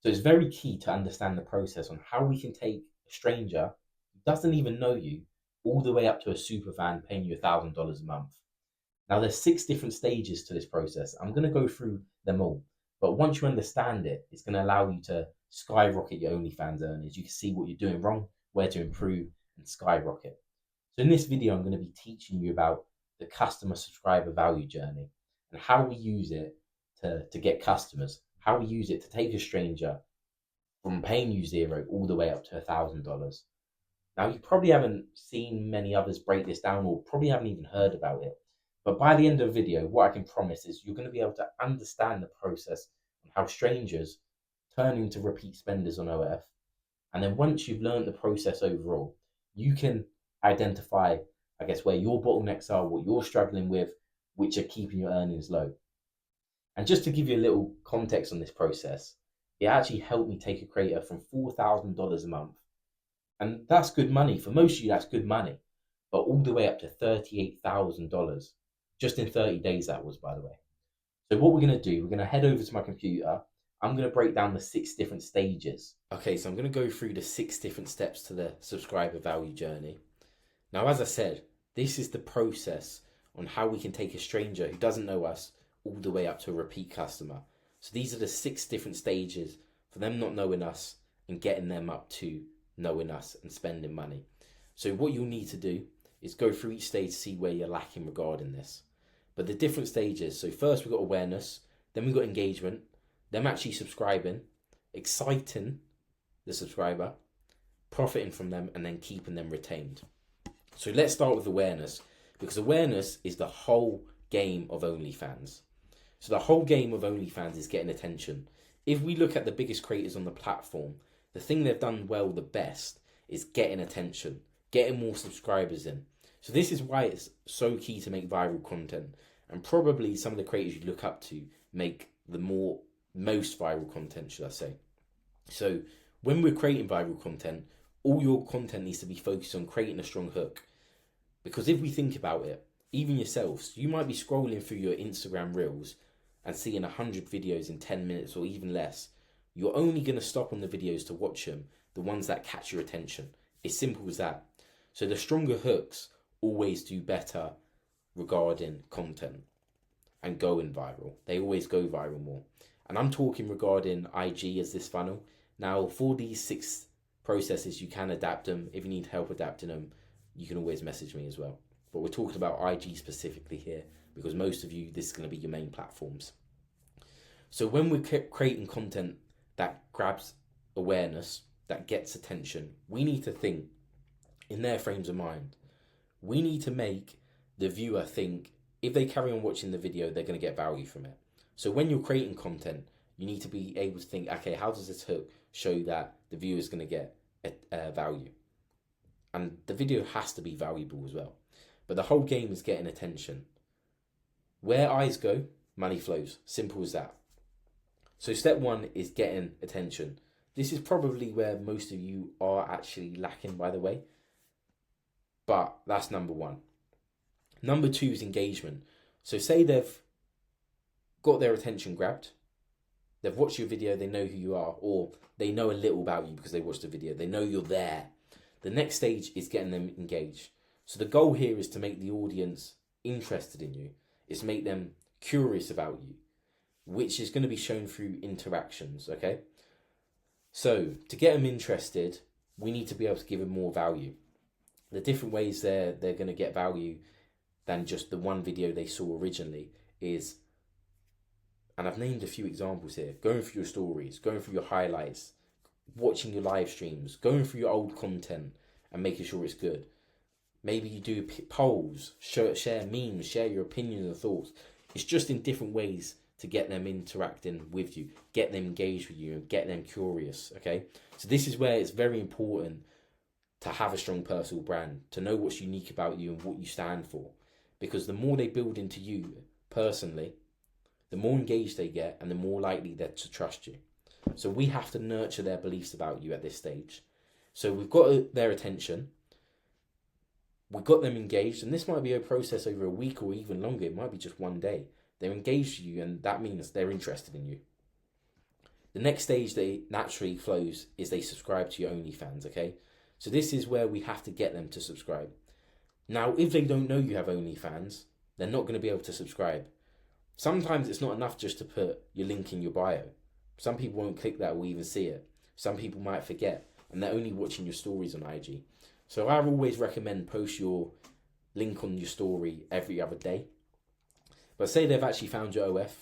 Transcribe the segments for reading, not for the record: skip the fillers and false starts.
So it's very key to understand the process on how we can take a stranger who doesn't even know you all the way up to a super fan paying you $1,000 a month. Now, there's 6 different stages to this process. I'm going to go through them all. But once you understand it, it's going to allow you to skyrocket your OnlyFans earnings. You can see what you're doing wrong, where to improve, and skyrocket. So in this video, I'm going to be teaching you about the customer subscriber value journey and how we use it to get customers, how we use it to take a stranger from paying you zero all the way up to $1,000. Now, you probably haven't seen many others break this down or probably haven't even heard about it. But by the end of the video, what I can promise is you're going to be able to understand the process on how strangers turn into repeat spenders on OF. And then once you've learned the process overall, you can identify, I guess, where your bottlenecks are, what you're struggling with, which are keeping your earnings low. And just to give you a little context on this process, it actually helped me take a creator from $4,000 a month. And that's good money. For most of you, that's good money. But all the way up to $38,000. Just in 30 days, that was, by the way. So what we're going to do, we're going to head over to my computer. I'm going to break down the 6 different stages. Okay, so I'm going to go through the 6 different steps to the subscriber value journey. Now, as I said, this is the process on how we can take a stranger who doesn't know us all the way up to a repeat customer. So these are the 6 different stages for them not knowing us and getting them up to knowing us and spending money. So what you'll need to do is go through each stage to see where you're lacking regarding this. But the different stages, so first we've got awareness, then we've got engagement, them actually subscribing, exciting the subscriber, profiting from them, and then keeping them retained. So let's start with awareness, because awareness is the whole game of OnlyFans. So the whole game of OnlyFans is getting attention. If we look at the biggest creators on the platform, the thing they've done well the best is getting attention, getting more subscribers in. So this is why it's so key to make viral content. And probably some of the creators you look up to make the most viral content, should I say. So when we're creating viral content, all your content needs to be focused on creating a strong hook. Because if we think about it, even yourselves, you might be scrolling through your Instagram reels and seeing 100 videos in 10 minutes or even less. You're only going to stop on the videos to watch them, the ones that catch your attention. It's simple as that. So the stronger hooks always do better regarding content and going viral. They always go viral more. And I'm talking regarding IG as this funnel. Now, for these 6 processes, you can adapt them. If you need help adapting them, you can always message me as well. But we're talking about IG specifically here because most of you, this is going to be your main platforms. So when we're creating content that grabs awareness, that gets attention, we need to think in their frames of mind. We need to make the viewer think if they carry on watching the video, they're going to get value from it. So when you're creating content, you need to be able to think, okay, how does this hook show that the viewer is going to get value? And the video has to be valuable as well. But the whole game is getting attention. Where eyes go, money flows. Simple as that. So step 1 is getting attention. This is probably where most of you are actually lacking, by the way. But that's number 1. Number 2 is engagement. So say they've got their attention grabbed. They've watched your video, they know who you are, or they know a little about you because they watched the video. They know you're there. The next stage is getting them engaged. So the goal here is to make the audience interested in you. It's to make them curious about you, which is going to be shown through interactions, okay? So to get them interested, we need to be able to give them more value. The different ways they're going to get value than just the one video they saw originally is, and I've named a few examples here, going through your stories, going through your highlights, watching your live streams, going through your old content and making sure it's good. Maybe you do polls, share memes, share your opinions and thoughts. It's just in different ways to get them interacting with you, get them engaged with you and get them curious, okay? So this is where it's very important to have a strong personal brand, to know what's unique about you and what you stand for. Because the more they build into you personally, the more engaged they get and the more likely they're to trust you. So we have to nurture their beliefs about you at this stage. So we've got their attention, we've got them engaged, and this might be a process over a week or even longer. It might be just one day. They're engaged with you, and that means they're interested in you. The next stage they naturally flows is they subscribe to your OnlyFans, okay? So this is where we have to get them to subscribe. Now, if they don't know you have OnlyFans, they're not going to be able to subscribe. Sometimes it's not enough just to put your link in your bio. Some people won't click that or even see it. Some people might forget, and they're only watching your stories on IG. So I always recommend post your link on your story every other day. But say they've actually found your OF.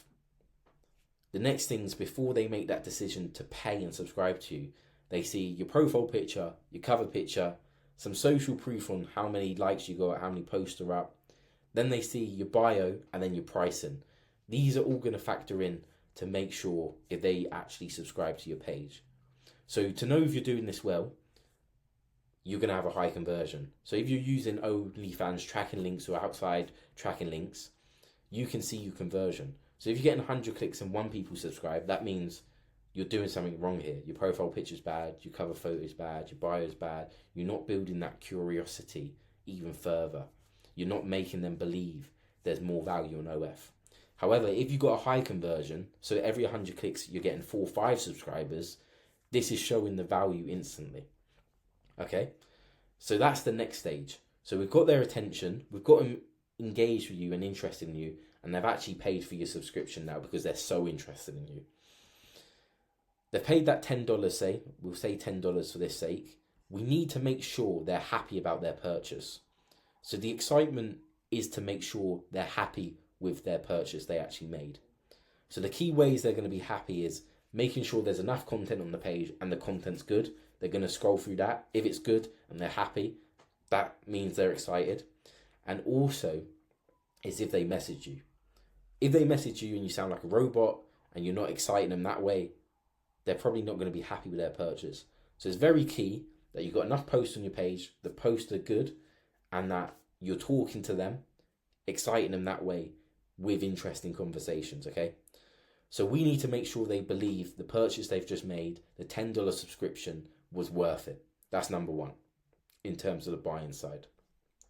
The next things before they make that decision to pay and subscribe to you, they see your profile picture, your cover picture, some social proof on how many likes you got, how many posts are up. Then they see your bio and then your pricing. These are all going to factor in to make sure if they actually subscribe to your page. So to know if you're doing this well, you're going to have a high conversion. So if you're using OnlyFans tracking links or outside tracking links, you can see your conversion. So if you're getting 100 clicks and 1 people subscribe, that means you're doing something wrong here. Your profile picture's bad, your cover photo's bad, your bio's bad. You're not building that curiosity even further. You're not making them believe there's more value on OF. However, if you've got a high conversion, so every 100 clicks you're getting 4 or 5 subscribers, this is showing the value instantly. Okay? So that's the next stage. So we've got their attention, we've got them engaged with you and interested in you, and they've actually paid for your subscription now because they're so interested in you. They've paid that $10, say, we'll say $10 for this sake. We need to make sure they're happy about their purchase. So the excitement is to make sure they're happy with their purchase they actually made. So the key ways they're going to be happy is making sure there's enough content on the page and the content's good. They're going to scroll through that. If it's good and they're happy, that means they're excited. And also is if they message you. If they message you and you sound like a robot and you're not exciting them that way, they're probably not going to be happy with their purchase. So it's very key that you've got enough posts on your page, the posts are good, and that you're talking to them, exciting them that way with interesting conversations, okay? So we need to make sure they believe the purchase they've just made, the $10 subscription, was worth it. That's number one in terms of the buying side.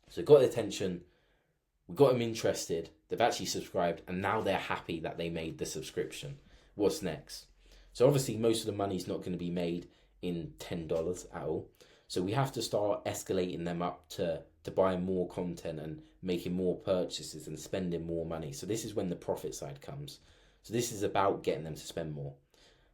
So got their attention, we got them interested, they've actually subscribed, and now they're happy that they made the subscription. What's next? So obviously most of the money's not going to be made in $10 at all. So we have to start escalating them up to buying more content and making more purchases and spending more money. So this is when the profit side comes. So this is about getting them to spend more.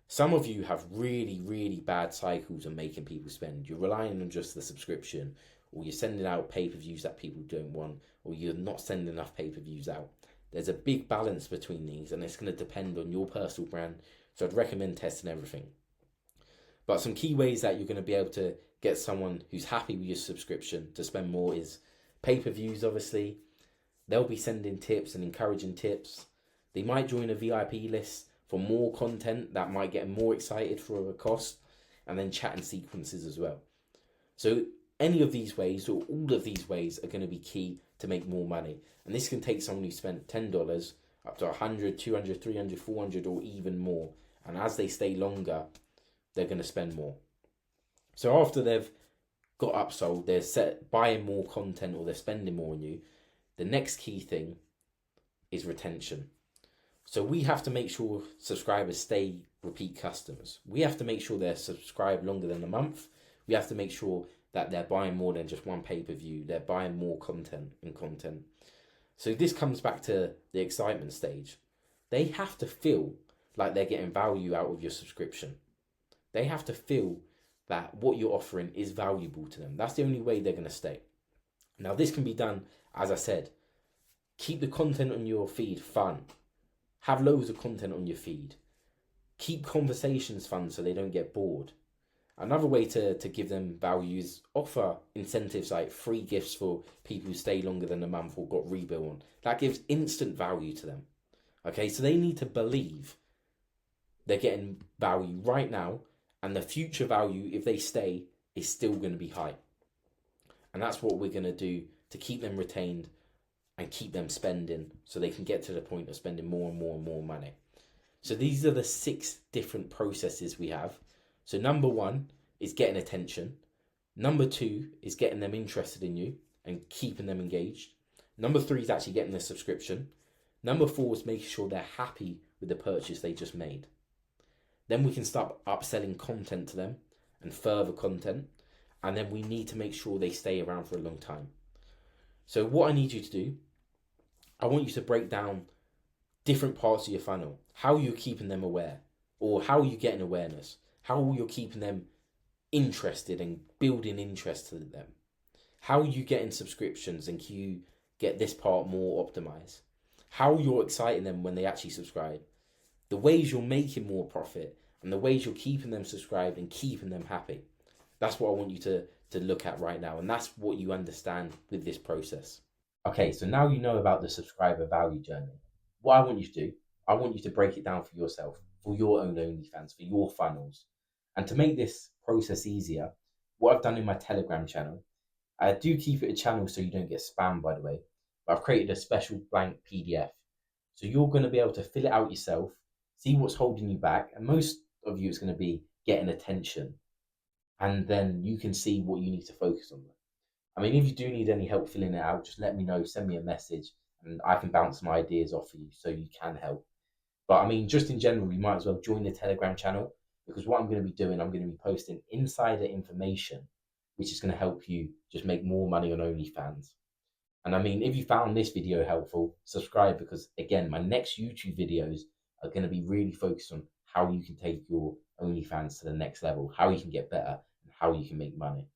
Some of you have really, really bad cycles on making people spend. You're relying on just the subscription, or you're sending out pay-per-views that people don't want, or you're not sending enough pay-per-views out. There's a big balance between these, and it's going to depend on your personal brand. So I'd recommend testing everything. But some key ways that you're going to be able to get someone who's happy with your subscription to spend more is pay-per-views, obviously. They'll be sending tips and encouraging tips. They might join a VIP list for more content that might get them more excited for a cost, and then chat and sequences as well. So any of these ways or all of these ways are going to be key to make more money. And this can take someone who spent $10 up to $100, $200, $300, $400 or even more. And as they stay longer, they're going to spend more. So after they've got upsold, they're buying more content or they're spending more on you, the next key thing is retention. So we have to make sure subscribers stay repeat customers. We have to make sure they're subscribed longer than a month. We have to make sure that they're buying more than just one pay-per-view. They're buying more content. So this comes back to the excitement stage. They have to feel like they're getting value out of your subscription. They have to feel that what you're offering is valuable to them. That's the only way they're going to stay. Now, this can be done, as I said, keep the content on your feed fun. Have loads of content on your feed. Keep conversations fun so they don't get bored. Another way to give them value is offer incentives like free gifts for people who stay longer than a month or got rebill on. That gives instant value to them. Okay, so they need to believe they're getting value right now, and the future value, if they stay, is still going to be high. And that's what we're going to do to keep them retained and keep them spending so they can get to the point of spending more and more and more money. So these are the 6 different processes we have. So number 1 is getting attention. Number 2 is getting them interested in you and keeping them engaged. Number 3 is actually getting the subscription. Number 4 is making sure they're happy with the purchase they just made. Then we can start upselling content to them and further content. And then we need to make sure they stay around for a long time. So what I need you to do, I want you to break down different parts of your funnel, how you're keeping them aware, or how you're getting awareness, how you're keeping them interested and building interest to them, how you getting subscriptions and you get this part more optimized, how you're exciting them when they actually subscribe, the ways you're making more profit, and the ways you're keeping them subscribed and keeping them happy. That's what I want you to look at right now, and that's what you understand with this process. Okay, so now you know about the subscriber value journey. What I want you to do, I want you to break it down for yourself, for your own OnlyFans, for your funnels. And to make this process easier, what I've done in my Telegram channel, I do keep it a channel so you don't get spammed, by the way, but I've created a special blank PDF. So you're going to be able to fill it out yourself, see what's holding you back, and most of you it's going to be getting attention. And then you can see what you need to focus on. I mean, if you do need any help filling it out, just let me know, send me a message, and I can bounce some ideas off of you so you can help. But I mean, just in general, you might as well join the Telegram channel, because what I'm going to be doing, I'm going to be posting insider information, which is going to help you just make more money on OnlyFans. And I mean, if you found this video helpful, subscribe, because again, my next YouTube videos are going to be really focused on how you can take your OnlyFans to the next level, how you can get better, and how you can make money.